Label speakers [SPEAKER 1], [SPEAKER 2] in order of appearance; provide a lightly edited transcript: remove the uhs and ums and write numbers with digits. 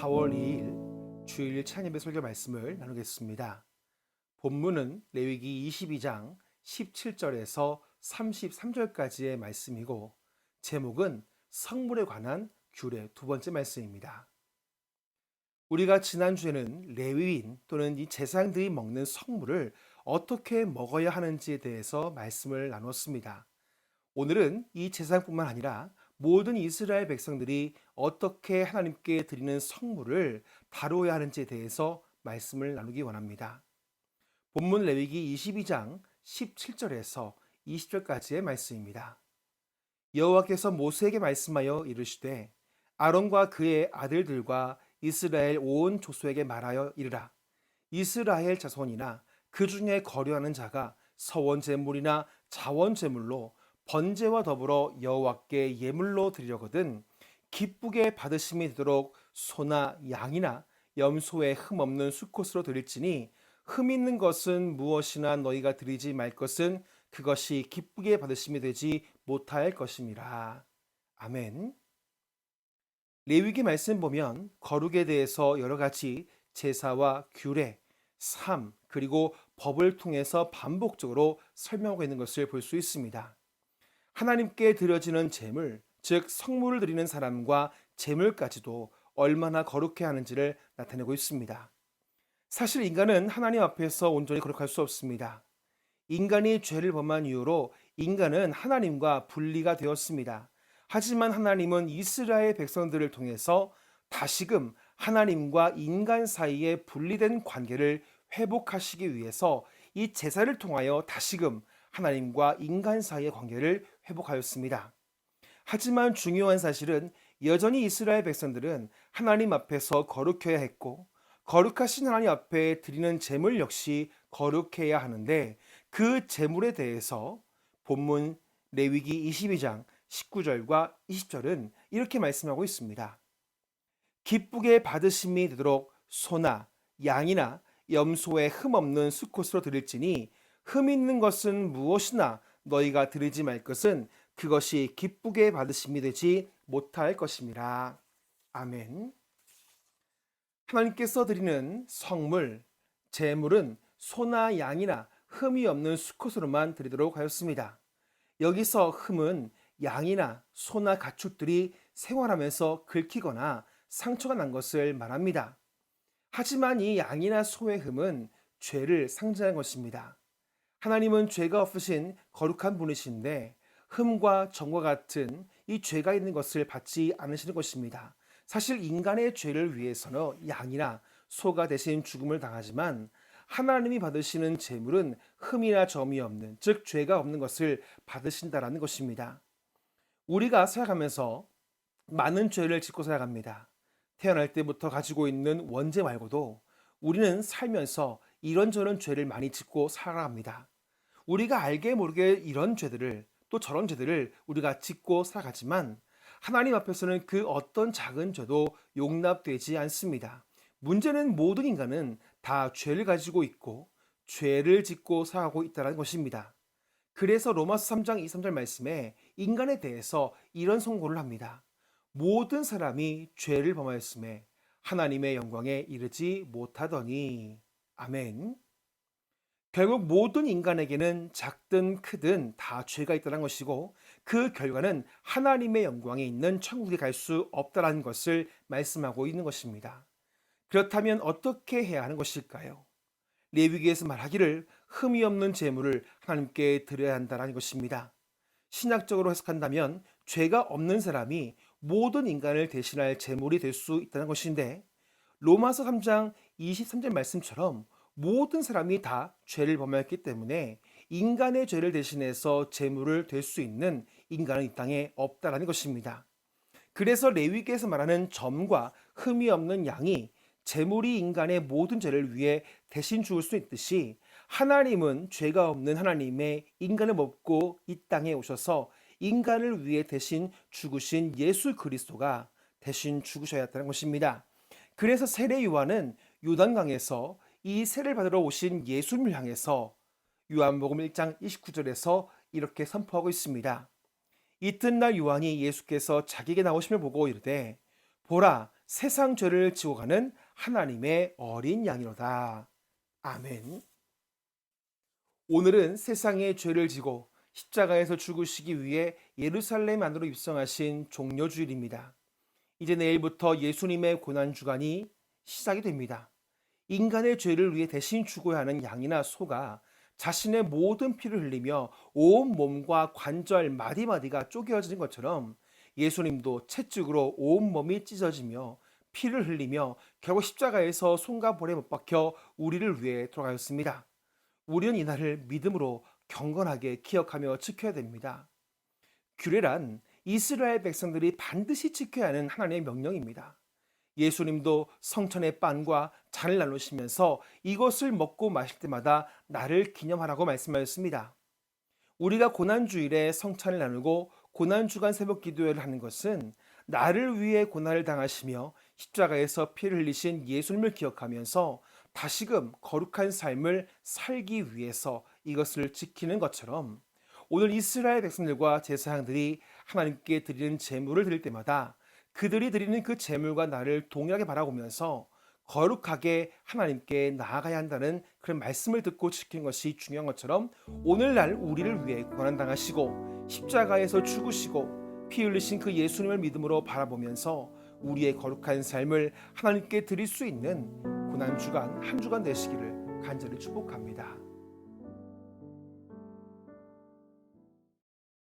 [SPEAKER 1] 4월 2일 주일 찬예배 설교 말씀을 나누겠습니다. 본문은 레위기 22장 17절에서 33절까지의 말씀이고 제목은 성물에 관한 규례 두 번째 말씀입니다. 우리가 지난주에는 레위인 또는 이 제사장들이 먹는 성물을 어떻게 먹어야 하는지에 대해서 말씀을 나눴습니다. 오늘은 이 제사장뿐만 아니라 모든 이스라엘 백성들이 어떻게 하나님께 드리는 성물을 다루어야 하는지에 대해서 말씀을 나누기 원합니다. 본문 레위기 22장 17절에서 20절까지의 말씀입니다. 여호와께서 모세에게 말씀하여 이르시되 아론과 그의 아들들과 이스라엘 온 족속에게 말하여 이르라. 이스라엘 자손이나 그 중에 거류하는 자가 서원 제물이나 자원 제물로 번제와 더불어 여호와께 예물로 드리려거든 기쁘게 받으심이 되도록 소나 양이나 염소의 흠 없는 수컷으로 드릴지니 흠 있는 것은 무엇이나 너희가 드리지 말 것은 그것이 기쁘게 받으심이 되지 못할 것임이라. 아멘. 레위기 말씀 보면 거룩에 대해서 여러 가지 제사와 규례, 삶, 그리고 법을 통해서 반복적으로 설명하고 있는 것을 볼 수 있습니다. 하나님께 드려지는 제물, 즉 성물을 드리는 사람과 제물까지도 얼마나 거룩해야 하는지를 나타내고 있습니다. 사실 인간은 하나님 앞에서 온전히 거룩할 수 없습니다. 인간이 죄를 범한 이후로 인간은 하나님과 분리가 되었습니다. 하지만 하나님은 이스라엘 백성들을 통해서 다시금 하나님과 인간 사이에 분리된 관계를 회복하시기 위해서 이 제사를 통하여 다시금 하나님과 인간 사이의 관계를 회복하였습니다. 하지만 중요한 사실은 여전히 이스라엘 백성들은 하나님 앞에서 거룩해야 했고 거룩하신 하나님 앞에 드리는 제물 역시 거룩해야 하는데 그 제물에 대해서 본문 레위기 22장 19절과 20절은 이렇게 말씀하고 있습니다. 기쁘게 받으심이 되도록 소나 양이나 염소의 흠 없는 수컷으로 드릴지니 흠 있는 것은 무엇이나 너희가 드리지 말 것은 그것이 기쁘게 받으심이 되지 못할 것임이라. 아멘. 하나님께서 드리는 성물, 제물은 소나 양이나 흠이 없는 수컷으로만 드리도록 하였습니다. 여기서 흠은 양이나 소나 가축들이 생활하면서 긁히거나 상처가 난 것을 말합니다. 하지만 이 양이나 소의 흠은 죄를 상징하는 것입니다. 하나님은 죄가 없으신 거룩한 분이신데 흠과 정과 같은 이 죄가 있는 것을 받지 않으시는 것입니다. 사실 인간의 죄를 위해서는 양이나 소가 대신 죽음을 당하지만 하나님이 받으시는 제물은 흠이나 점이 없는, 즉 죄가 없는 것을 받으신다라는 것입니다. 우리가 살아가면서 많은 죄를 짓고 살아갑니다. 태어날 때부터 가지고 있는 원죄 말고도 우리는 살면서 이런저런 죄를 많이 짓고 살아갑니다. 우리가 알게 모르게 이런 죄들을 또 저런 죄들을 우리가 짓고 살아가지만 하나님 앞에서는 그 어떤 작은 죄도 용납되지 않습니다. 문제는 모든 인간은 다 죄를 가지고 있고 죄를 짓고 살아가고 있다는 것입니다. 그래서 로마서 3장 2, 3절 말씀에 인간에 대해서 이런 선고를 합니다. 모든 사람이 죄를 범하였음에 하나님의 영광에 이르지 못하더니. 아멘. 결국 모든 인간에게는 작든 크든 다 죄가 있다는 것이고 그 결과는 하나님의 영광에 있는 천국에 갈 수 없다는 것을 말씀하고 있는 것입니다. 그렇다면 어떻게 해야 하는 것일까요? 레위기에서 말하기를 흠이 없는 제물을 하나님께 드려야 한다는 것입니다. 신학적으로 해석한다면 죄가 없는 사람이 모든 인간을 대신할 제물이 될 수 있다는 것인데 로마서 3장 23절 말씀처럼 모든 사람이 다 죄를 범하였기 때문에 인간의 죄를 대신해서 제물을 될 수 있는 인간은 이 땅에 없다라는 것입니다. 그래서 레위기에서 말하는 점과 흠이 없는 양이 제물이 인간의 모든 죄를 위해 대신 죽을 수 있듯이 하나님은 죄가 없는 하나님의 인간을 먹고 이 땅에 오셔서 인간을 위해 대신 죽으신 예수 그리스도가 대신 죽으셔야 했다는 것입니다. 그래서 세례 요한은 요단강에서 이 세례를 받으러 오신 예수님을 향해서 요한복음 1장 29절에서 이렇게 선포하고 있습니다. 이튿날 요한이 예수께서 자기에게 나오심을 보고 이르되 보라 세상 죄를 지고 가는 하나님의 어린 양이로다. 아멘. 오늘은 세상의 죄를 지고 십자가에서 죽으시기 위해 예루살렘 안으로 입성하신 종려주일입니다. 이제 내일부터 예수님의 고난주간이 시작이 됩니다. 인간의 죄를 위해 대신 죽어야 하는 양이나 소가 자신의 모든 피를 흘리며 온 몸과 관절 마디마디가 쪼개어지는 것처럼 예수님도 채찍으로 온 몸이 찢어지며 피를 흘리며 결국 십자가에서 손과 볼에 못 박혀 우리를 위해 돌아가셨습니다. 우리는 이날을 믿음으로 경건하게 기억하며 지켜야 됩니다. 규례란 이스라엘 백성들이 반드시 지켜야 하는 하나님의 명령입니다. 예수님도 성천의 빵과 잔을 나누시면서 이것을 먹고 마실 때마다 나를 기념하라고 말씀하셨습니다. 우리가 고난주일에 성찬을 나누고 고난주간 새벽 기도회를 하는 것은 나를 위해 고난을 당하시며 십자가에서 피를 흘리신 예수님을 기억하면서 다시금 거룩한 삶을 살기 위해서 이것을 지키는 것처럼 오늘 이스라엘 백성들과 제사장들이 하나님께 드리는 제물을 드릴 때마다 그들이 드리는 그 제물과 나를 동일하게 바라보면서 거룩하게 하나님께 나아가야 한다는 그런 말씀을 듣고 지키는 것이 중요한 것처럼 오늘날 우리를 위해 고난당하시고 십자가에서 죽으시고 피 흘리신 그 예수님을 믿음으로 바라보면서 우리의 거룩한 삶을 하나님께 드릴 수 있는 고난주간 한 주간 되시기를 간절히 축복합니다.